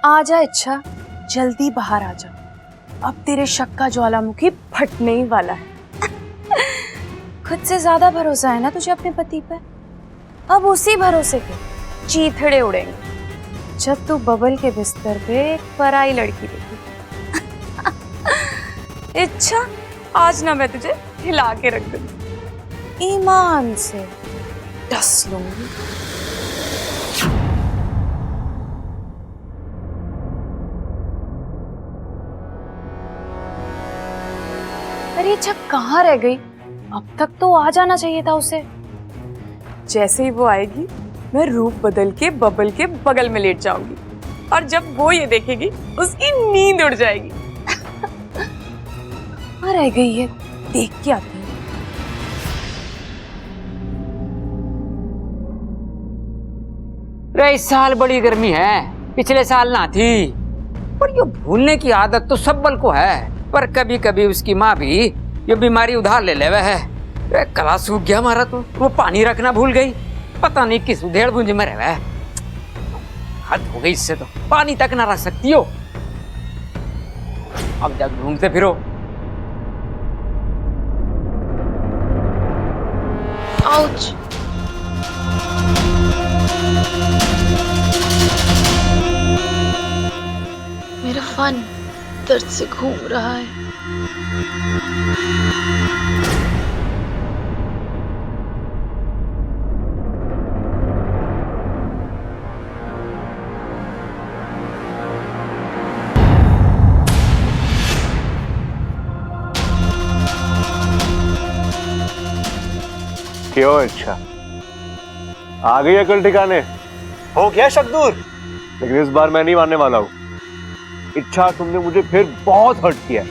आजा इच्छा, जल्दी बाहर आ जा। अब तेरे शक का ज्वालामुखी फटने ही वाला है। खुद से ज्यादा भरोसा है ना तुझे अपने पति पर? अब उसी भरोसे पे चीथड़े उड़ेंगे जब तू बबल के बिस्तर पे एक पराई लड़की देखी। इच्छा, आज ना मैं तुझे हिला के रख दूंगी, ईमान से डस लूंगी। पर ये छक कहाँ रह गई? अब तक तो आ जाना चाहिए था उसे। जैसे ही वो आएगी मैं रूप बदल के बबल के बगल में लेट जाऊंगी और जब वो ये देखेगी उसकी नींद उड़ जाएगी। कहाँ रह गई है? देख के आती हूँ। रे इस साल बड़ी गर्मी है, पिछले साल ना थी। पर ये भूलने की आदत तो सब को है, पर कभी कभी उसकी माँ भी ये बीमारी उधार ले लेवे है। रे कला सूख गया हमारा तो, वो पानी रखना भूल गई। पता नहीं किस उधेड़ बुंज में रहे। हद हो गई इससे तो, पानी तक ना रख सकती हो। अब जब घूमते फिरो। आउच। मेरा फन दर्द से घूम रहा है। क्यों? अच्छा आ गई अकल ठिकाने? हो गया शक दूर? लेकिन इस बार मैं नहीं मानने वाला हूं। इच्छा, तुमने मुझे फिर बहुत हर्ट किया।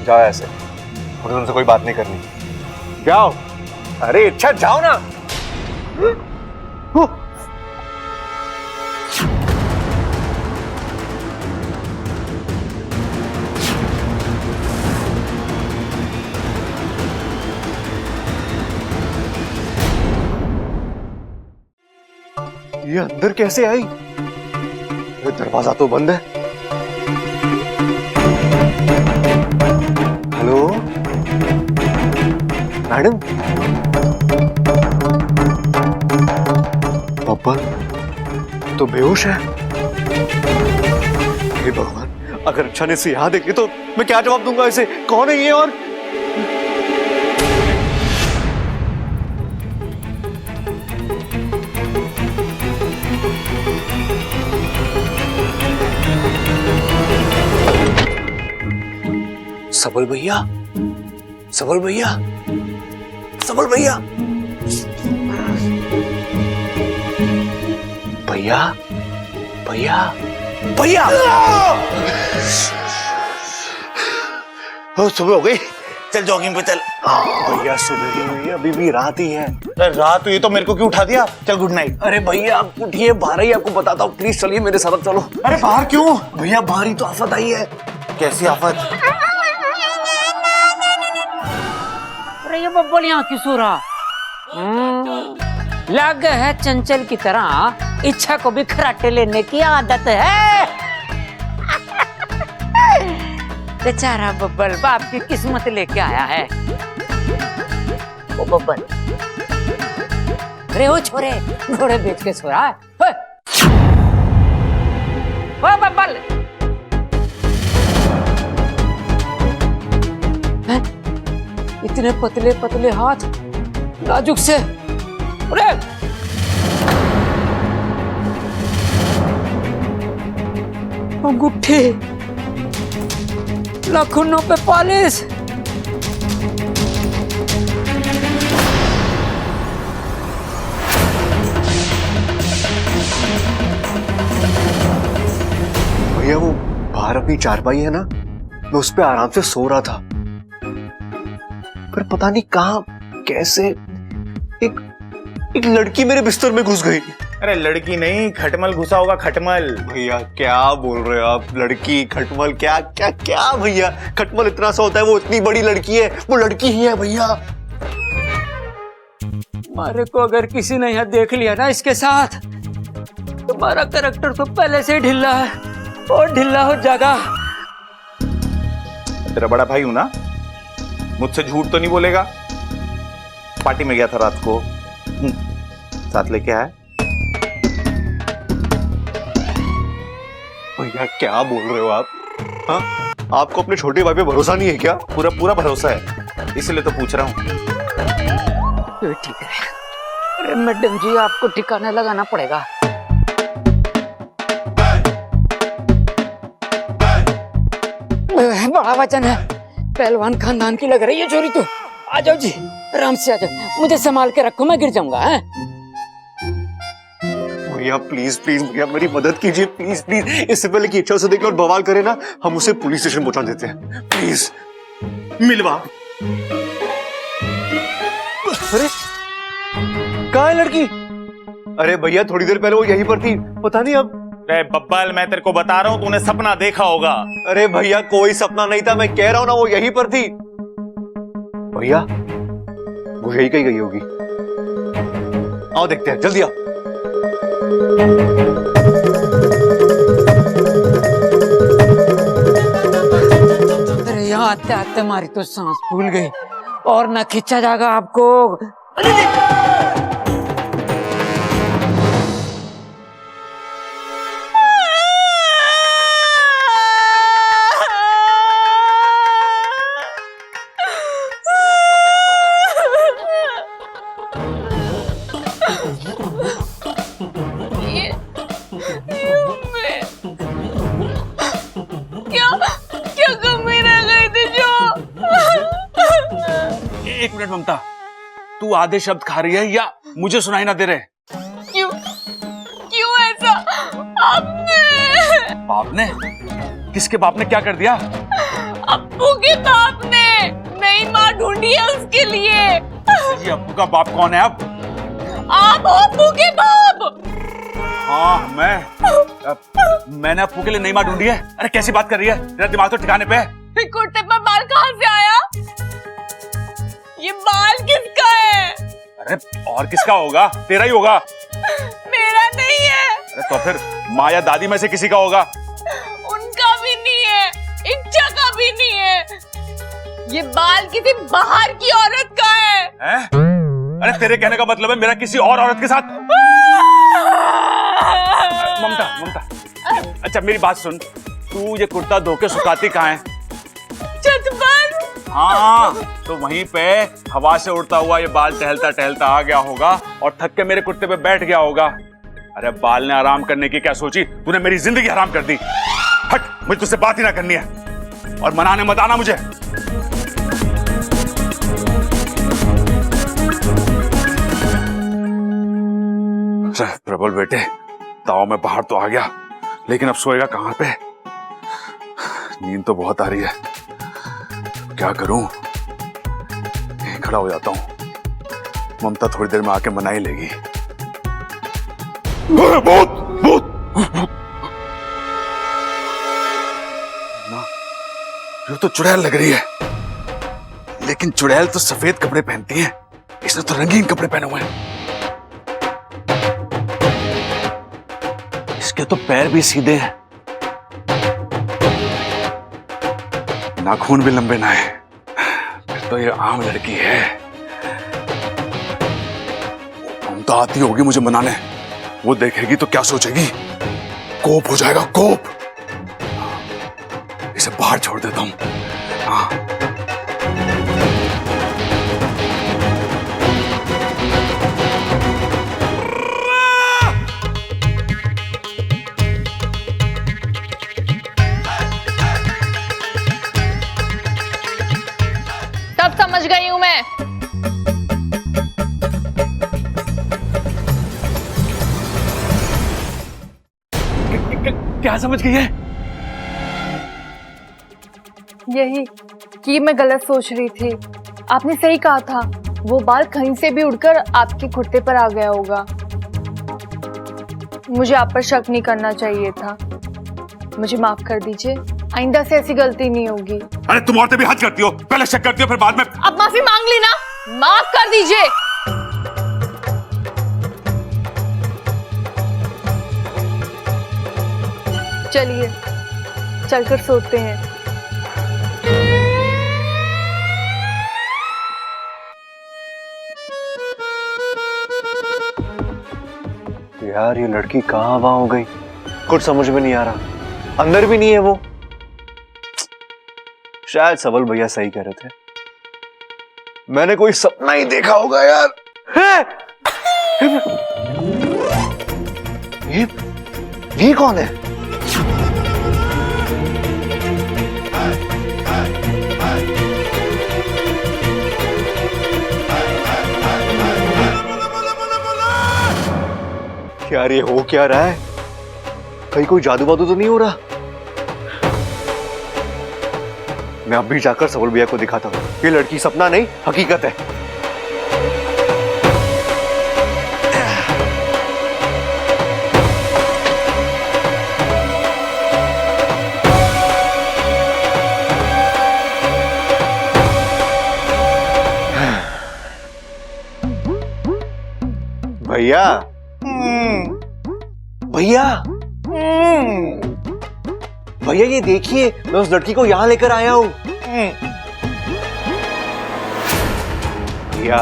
जाओ ऐसे, मुझे तुमसे कोई बात नहीं करनी। जाओ। अरे इच्छा जाओ ना। ये अंदर कैसे आई? ये दरवाजा तो बंद है। Hello madam? बब्बल तो बेहोश है। हे भगवान, अगर अच्छा ने इसे यहाँ देखे तो मैं क्या जवाब दूंगा इसे? कौन है ये? और सबल भैया, सबल भैया, सबल भैया, भैया, भैया, भैया। सुबह हो गई, चल जॉगिंग पे चल। भैया सुबह नहीं हुई, अभी भी रात ही है। रात हुई तो मेरे को क्यों उठा दिया? चल गुड नाइट। अरे भैया आप उठिए, बाहर ही आपको बताता हूँ, प्लीज चलिए मेरे साथ चलो। अरे बाहर क्यों? भैया बाहर ही तो आफत आई है। कैसी आफत? अरे ये बब्बल यहाँ क्यों सो रहा? लग है चंचल की तरह इच्छा को भी खराटे लेने की आदत है। बेचारा बब्बल बाप की किस्मत लेके आया है। ओ बब्बल, अरे ओ छोरे, घोड़े बेच के सो रहा है। ओ बब्बल, इतने पतले पतले हाथ, नाजुक से। अरे अंगूठी, नाखूनों पे पॉलिश। भैया वो बाहर अपनी चारपाई है ना, मैं उस पे आराम से सो रहा था, पर पता नहीं कहां कैसे एक लड़की मेरे बिस्तर में घुस गई। अरे लड़की नहीं, खटमल घुसा होगा, खटमल। भैया क्या बोल रहे हो आप? लड़की, खटमल, क्या क्या क्या भैया? खटमल इतना सा होता है, वो इतनी बड़ी लड़की है, वो लड़की ही है भैया। हमारे को अगर किसी ने यहाँ देख लिया ना इसके साथ, तो हमारा कैरेक्टर तो पहले से ही ढिल्ला है और ढिल्ला हो जाएगा। तेरा बड़ा भाई हूं ना, मुझसे झूठ तो नहीं बोलेगा। पार्टी में गया था रात को, साथ लेके आया। भैया क्या बोल रहे हो आप? हाँ, आपको अपने छोटे भाई पे भरोसा नहीं है क्या? पूरा पूरा भरोसा है, इसलिए तो पूछ रहा हूँ। ठीक है। अरे मैडम जी, आपको ठिकाना लगाना पड़ेगा। बड़ा वचन है, पहलवान खानदान की लग रही है छोरी तो। आ जाओ जी, आराम से आ जाओ, मुझे संभाल के रखो, मैं गिर जाऊंगा। हैं? भैया प्लीज प्लीज भैया मेरी मदद कीजिए प्लीज प्लीज। इससे पहले कि इच्छा से देखे और बवाल करे ना, हम उसे पुलिस स्टेशन पहुंचा देते हैं। प्लीज मिलवा। अरे कहाँ है लड़की? अरे भैया थोड़ी देर पहले वो यहीं पर थी, पता नहीं अब। अरे बब्बल, मैं तेरे को बता रहा हूँ, तूने सपना देखा होगा। अरे भैया कोई सपना नहीं था, मैं कह रहा हूं ना वो यहीं पर थी। भैया वो यही कहीं गई होगी। आओ देखते हैं, जल्दी आओ। अरे यहाँ आते आते हमारी तो सांस फूल गई और ना खींचा जाएगा आपको। क्या कमी रह गई थी जो? एक मिनट ममता, तू आधे शब्द खा रही है या मुझे सुनाई ना दे रहे? क्यों ऐसा? आपने? बाप ने? किसके बाप ने क्या कर दिया? अप्पू के बाप ने नई माँ ढूंढी है उसके लिए। ये अप्पू का बाप कौन है अब? आप हो अप्पू के बाप? हाँ मैंने अप्पू के लिए नई माँ ढूंढी है। अरे कैसी बात कर रही है, तेरा दिमाग तो ठिकाने पे है। फिर कुर्ते पर बाल कहाँ से आया? ये बाल किसका है? अरे और किसका होगा? तेरा ही होगा। मेरा नहीं है। अरे तो फिर माँ या दादी में से किसी का होगा। उनका भी नहीं है, इच्छा का भी नहीं है। ये बाल किसी बाहर की औरत का है। अरे तेरे कहने का मतलब है मेरा किसी और औरत के साथ? ममता अच्छा मेरी बात सुन, तू ये कुर्ता धो के सुखाती कहाँ है? छत पर। हाँ तो वहीं पे हवा से उड़ता हुआ ये बाल टहलता टहलता आ गया होगा और थक के मेरे कुर्ते पे बैठ गया होगा। अरे बाल ने आराम करने की क्या सोची, तूने मेरी जिंदगी हराम कर दी। हट, मुझे तुझसे बात ही ना करनी है और मनाने मत आना मुझे। प्रबल बेटे, दाव में बाहर तो आ गया, लेकिन अब सोएगा कहां पे? नींद तो बहुत आ रही है, क्या करूं? यहीं खड़ा हो जाता हूं, ममता थोड़ी देर में आके मना ही लेगी। बहुत ना, ये तो चुड़ैल लग रही है, लेकिन चुड़ैल तो सफेद कपड़े पहनती है, इसने तो रंगीन कपड़े पहने हुए हैं। इसके तो पैर भी सीधे हैं, नाखून भी लंबे ना है, फिर तो ये आम लड़की है। ममता आती होगी मुझे मनाने, वो देखेगी तो क्या सोचेगी? कोप हो जाएगा, कोप। इसे बाहर छोड़ देता हूं। हाँ तब समझ गई हूं मैं। क्या समझ गई है? यही कि मैं गलत सोच रही थी। आपने सही कहा था, वो बाल कहीं से भी उड़कर आपके कुर्ते पर आ गया होगा। मुझे आप पर शक नहीं करना चाहिए था। मुझे माफ कर दीजिए, आइंदा से ऐसी गलती नहीं होगी। अरे तुम औरतें भी हद करती हो, पहले शक करती हो फिर बाद में। अब माफी मांग ली ना, माफ कर दीजिए। चलिए चलकर सोते हैं। यार ये लड़की कहाँ वहां हो गई, कुछ समझ में नहीं आ रहा। अंदर भी नहीं है वो। शायद सबल भैया सही कह रहे थे, मैंने कोई सपना ही देखा होगा यार। ये कौन है? यार ये हो क्या रहा है? कहीं कोई जादू वादू तो नहीं हो रहा? मैं अभी जाकर सबल भैया को दिखाता हूँ, ये लड़की सपना नहीं हकीकत है। भैया भैया भैया ये देखिए, मैं उस लड़की को यहां लेकर आया हूं। भैया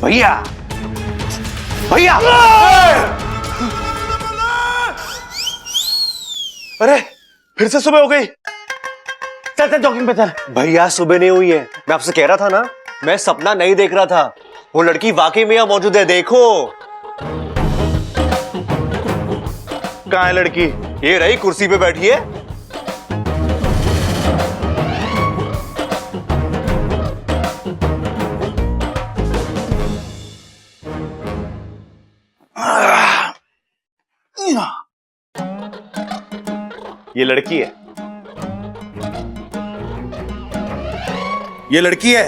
भैया भैया अरे फिर से सुबह हो गई। चल चल जॉगिंग पे चल। भैया सुबह नहीं हुई है, मैं आपसे कह रहा था ना, मैं सपना नहीं देख रहा था। वो लड़की वाकई में यहां मौजूद है, देखो। कहाँ है लड़की? ये रही कुर्सी पे बैठी है। ये लड़की है, ये लड़की है।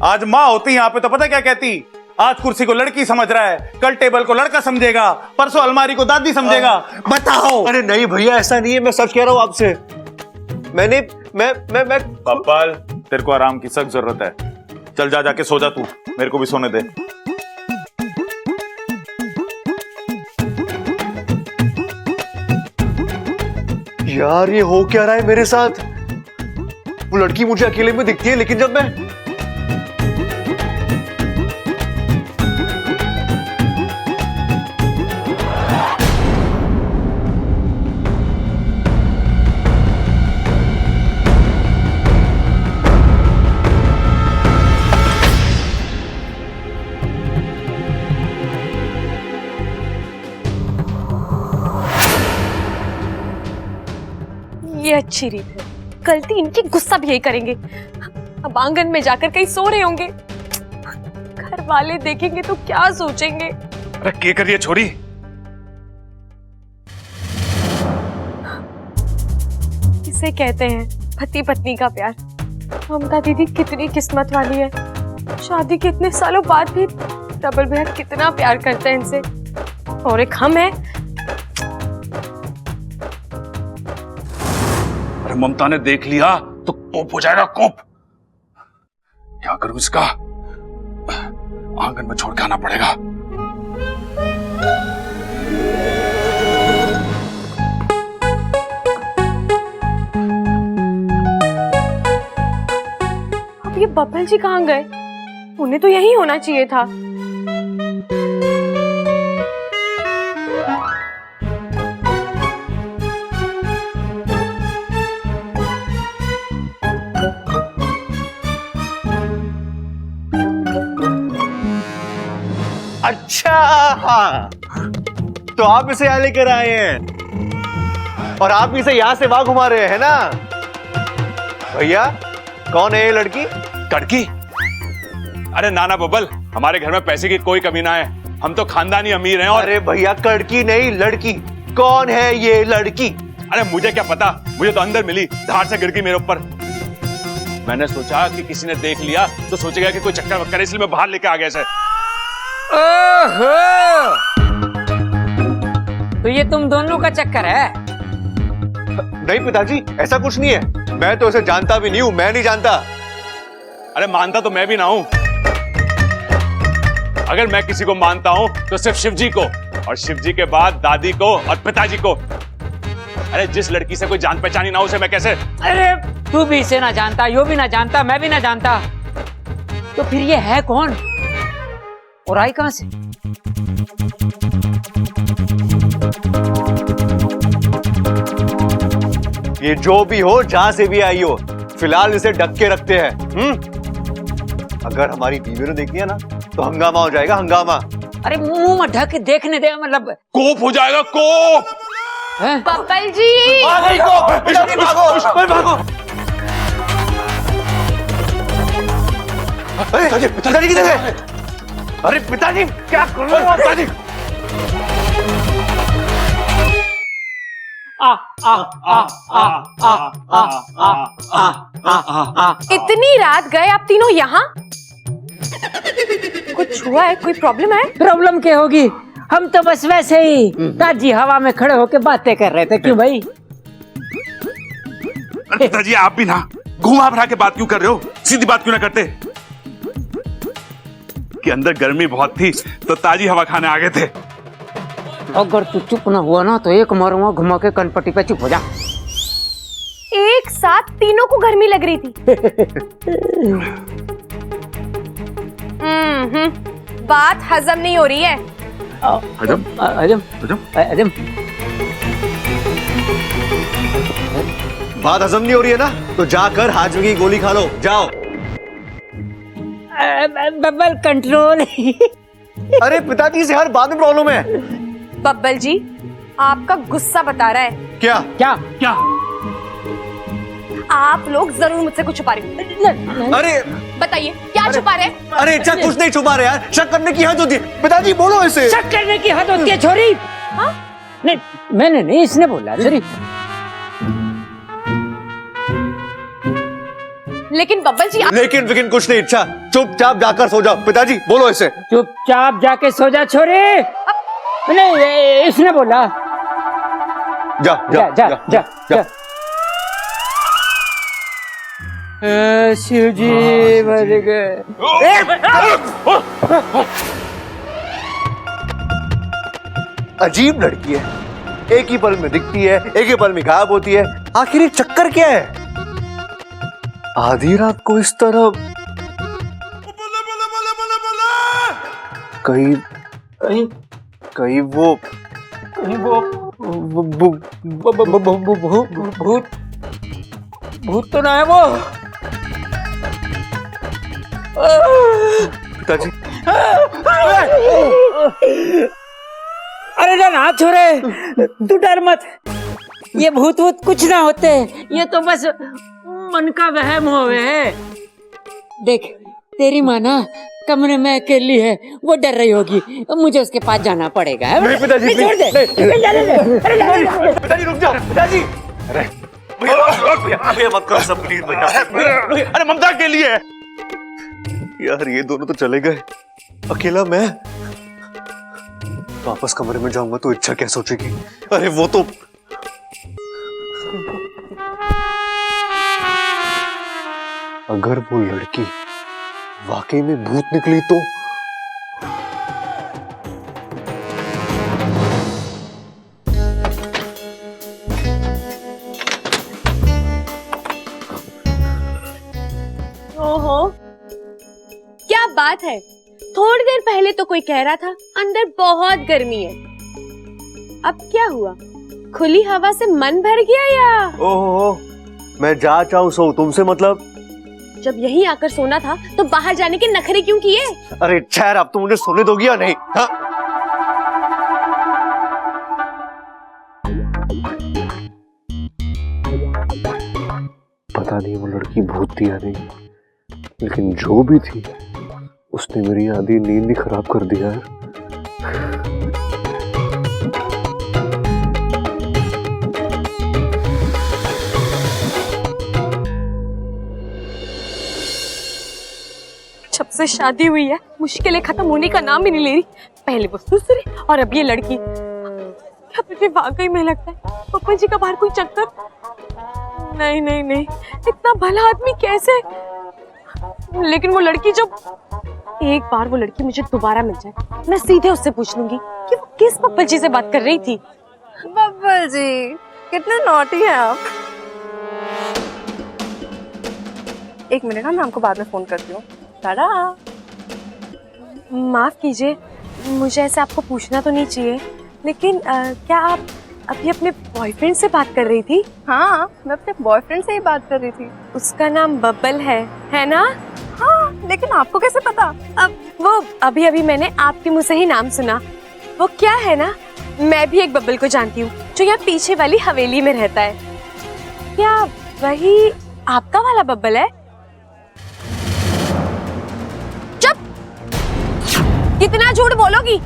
आज माँ होती यहाँ पे तो पता क्या कहती? आज कुर्सी को लड़की समझ रहा है, कल टेबल को लड़का समझेगा, परसों अलमारी को दादी समझेगा। बताओ। अरे नहीं भैया, ऐसा नहीं है, मैं सच कह रहा हूं आपसे। मैंने मैं कपाल, तेरे को आराम की सख्त जरूरत है। चल जा, जाके सो जा तू, मेरे को भी सोने दे। यार ये हो क्या रहा है मेरे साथ? वो लड़की मुझे अकेले में दिखती है, लेकिन जब मैं ये अच्छी रीत है, गलती इनकी, गुस्सा भी यही करेंगे। अब आंगन में जाकर कहीं सो रहे होंगे, घर वाले देखेंगे तो क्या सोचेंगे। अरे क्या कर रही है छोरी? इसे कहते हैं पति पत्नी का प्यार। ममता दीदी कितनी किस्मत वाली है, शादी के इतने सालों बाद भी प्रबल भैया कितना प्यार करते हैं इनसे, और एक हम है। ममता ने देख लिया तो कोप हो जाएगा, कोप। क्या करूं इसका? आंगन में छोड़ के आना पड़ेगा। अब ये बब्बल जी कहाँ गए? उन्हें तो यही होना चाहिए था। अच्छा, तो आप इसे यहां लेकर आए हैं और आप इसे यहां से वहां घुमा रहे हैं ना? भैया कौन है ये लड़की? लड़की? अरे नाना बबल, हमारे घर में पैसे की कोई कमी ना है, हम तो खानदानी अमीर हैं। और अरे भैया कड़की नहीं, लड़की। कौन है ये लड़की? अरे मुझे क्या पता, मुझे तो अंदर मिली, धार से गिर गई मेरे ऊपर। मैंने सोचा कि किसी ने देख लिया तो सोचेगा कि कोई चक्कर वक्कर, इसलिए मैं बाहर लेके आ गया। ओहो, तो ये तुम दोनों का चक्कर है? नहीं पिताजी, ऐसा कुछ नहीं है, मैं तो इसे जानता भी नहीं हूं, मैं नहीं जानता। अरे मानता तो मैं भी ना हूं। अगर मैं किसी को मानता हूं तो सिर्फ शिव जी को, और शिव जी के बाद दादी को और पिताजी को। अरे जिस लड़की से कोई जान पहचानी ना हो, उसे मैं कैसे? अरे तू भी इसे ना जानता, यो भी ना जानता, मैं भी ना जानता, तो फिर ये है कौन और आई कहां से? ये जो भी हो, जहां से भी आई हो, फिलहाल इसे ढक के रखते हैं। अगर हमारी बीवी ने देख लिया ना तो हंगामा हो जाएगा, हंगामा। अरे मुंह में ढक के देखने दे, मतलब कोप हो जाएगा, कोप। बब्बल जी आ गई कोप, भागो भागो। अरे पिताजी किधर है? अरे पिताजी क्या कर रहे हो पिताजी? इतनी रात गए आप तीनों यहाँ? कुछ हुआ है? कोई प्रॉब्लम है? प्रॉब्लम क्या होगी, हम तो बस वैसे ही ताजी हवा में खड़े होके बातें कर रहे थे। क्यों भाई? पिताजी आप भी ना घुमा फिरा के बात क्यों कर रहे हो? सीधी बात क्यों ना करते कि अंदर गर्मी बहुत थी तो ताजी हवा खाने आ गए थे। अगर तू चुप ना हुआ ना तो एक मारूंगा घुमा के कनपट्टी पे। चुप हो जा। एक साथ तीनों को गर्मी लग रही थी। बात हजम नहीं हो रही है। हजम हजम हजम हजम बात हजम नहीं हो रही है ना तो जाकर हाजमे की गोली खा लो, जाओ। Bubble control. अरे पिताजी से हर बात में प्रॉब्लम है। बब्बल जी आपका गुस्सा बता रहा है। क्या क्या क्या? आप लोग जरूर मुझसे कुछ छुपा रहे हो। अरे बताइए क्या छुपा रहे हैं? अरे अच्छा कुछ नहीं छुपा रहे यार, शक करने की हद होती है। पिताजी बोलो ऐसे। शक करने की हद होती है छोरी। हाँ? नहीं मैंने नहीं, इसने बोला छोरी। लेकिन बब्बल जी लेकिन कुछ नहीं। अच्छा चुपचाप जाकर सो जाओ। पिताजी बोलो ऐसे। चुपचाप जाके सो जा छोरी। नहीं इसने बोला। जा जा जा जा, जा। शिव जी मर गए। अजीब लड़की है, एक ही पल में दिखती है, एक ही पल में गायब होती है। आखिर ये चक्कर क्या है? आधी रात को इस तरह कहीं वो भूत तो ना है वो। पिताजी अरे ना छोरे, तू डर मत। ये भूत वूत कुछ ना होते, ये तो बस मन का वहम होवे है। देख तेरी माँ ना कमरे में अकेली है, वो डर रही होगी, मुझे उसके पास जाना पड़ेगा। है नहीं पिताजी छोड़ दे। पिताजी रुक जाओ। पिताजी अरे भैया मत करो सब प्लीज भैया। अरे ममता के लिए यार ये दोनों तो चले गए, अकेला मैं। वापस कमरे में जाऊंगा तो इच्छा क्या सोचेगी? अरे वो तो अगर वो लड़की वाकई में भूत निकली तो ओहो क्या बात है, थोड़ी देर पहले तो कोई कह रहा था अंदर बहुत गर्मी है, अब क्या हुआ? खुली हवा से मन भर गया या? ओहो मैं जा चाहूं सो, तुमसे मतलब? जब यहीं आकर सोना था तो बाहर जाने के नखरे क्यों किए? अरे ठहर, अब तुम मुझे सोने दोगी या नहीं? हाँ? पता नहीं वो लड़की भूत थी या नहीं, लेकिन जो भी थी उसने मेरी आधी नींद ही खराब कर दिया यार। जब से शादी हुई है मुश्किलें खत्म होने का नाम ही नहीं ले रही। पहले वो ससुर और अब ये लड़की। क्या तुझे वाकई में लगता है पप्पा जी का बाहर कोई चक्कर? नहीं नहीं नहीं, इतना भला आदमी कैसे? लेकिन वो लड़की, जब एक बार वो लड़की मुझे दोबारा मिल जाए मैं सीधे उससे पूछ लूंगी कि वो किस पप्पा जी से बात कर रही थी। बब्बल जी कितने नॉटी हैं आप। एक मिनट, मैं आपको बाद में फोन करती हूँ। टाटा। माफ कीजिए, मुझे ऐसे आपको पूछना तो नहीं चाहिए, लेकिन क्या आप अभी अपने बॉयफ्रेंड से बात कर रही थी? हाँ, मैं अपने बॉयफ्रेंड से ही बात कर रही थी। उसका नाम बब्बल है ना? हाँ, लेकिन आपको कैसे पता? अब वो अभी मैंने आपके मुंह से ही नाम सुना। वो क्या है ना, मैं भी एक बब्बल को जानती हूँ जो यहाँ पीछे वाली हवेली में रहता है। क्या वही आपका वाला बब्बल है? कितना झूठ बोलोगी?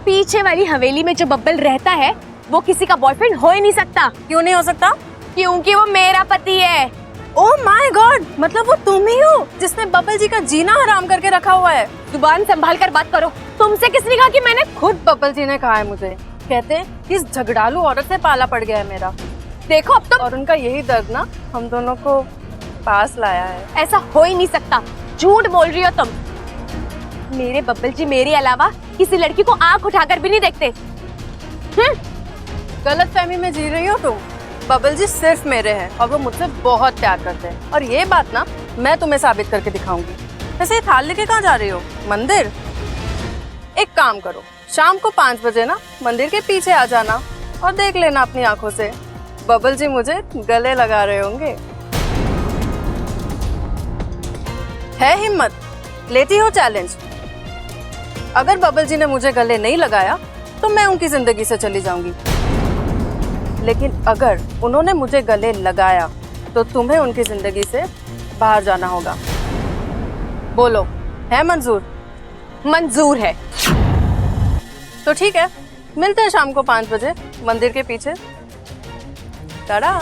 पीछे वाली हवेली में जो बब्बल रहता है वो किसी का बॉयफ्रेंड हो ही नहीं सकता। क्यों नहीं हो सकता? क्योंकि वो मेरा पति है। ओह माय गॉड, मतलब वो तुम ही हो जिसने बब्बल जी का जीना हराम करके रखा हुआ है। जुबान संभाल कर बात करो। तुमसे किसने कहा कि मैंने? खुद बब्बल जी ने कहा है मुझे। कहते हैं इस झगड़ालू औरत से पाला पड़ गया है मेरा। देखो अब तो, और उनका यही दर्द ना हम दोनों को पास लाया है। ऐसा हो ही नहीं सकता। झूठ बोल रही हो तुम। मेरे बब्बल जी मेरे अलावा किसी लड़की को आंख उठाकर भी नहीं देखते। गलत फहमी में जी रही हो तुम। बब्बल जी सिर्फ मेरे हैं और वो मुझसे बहुत प्यार करते हैं, और ये बात ना मैं तुम्हें साबित करके दिखाऊंगी। वैसे ये थाल लेके कहाँ जा रही हो? मंदिर? एक काम करो, शाम को 5 बजे ना मंदिर के पीछे आ जाना और देख लेना अपनी आंखों से, बब्बल जी मुझे गले लगा रहे होंगे। है हिम्मत? लेती हो चैलेंज? अगर बब्बल जी ने मुझे गले नहीं लगाया तो मैं उनकी जिंदगी से चली जाऊंगी, लेकिन अगर उन्होंने मुझे गले लगाया तो तुम्हें उनकी जिंदगी से बाहर जाना होगा। बोलो, है मंजूर? मंजूर है। तो ठीक है, मिलते हैं शाम को 5 बजे मंदिर के पीछे। टाटा।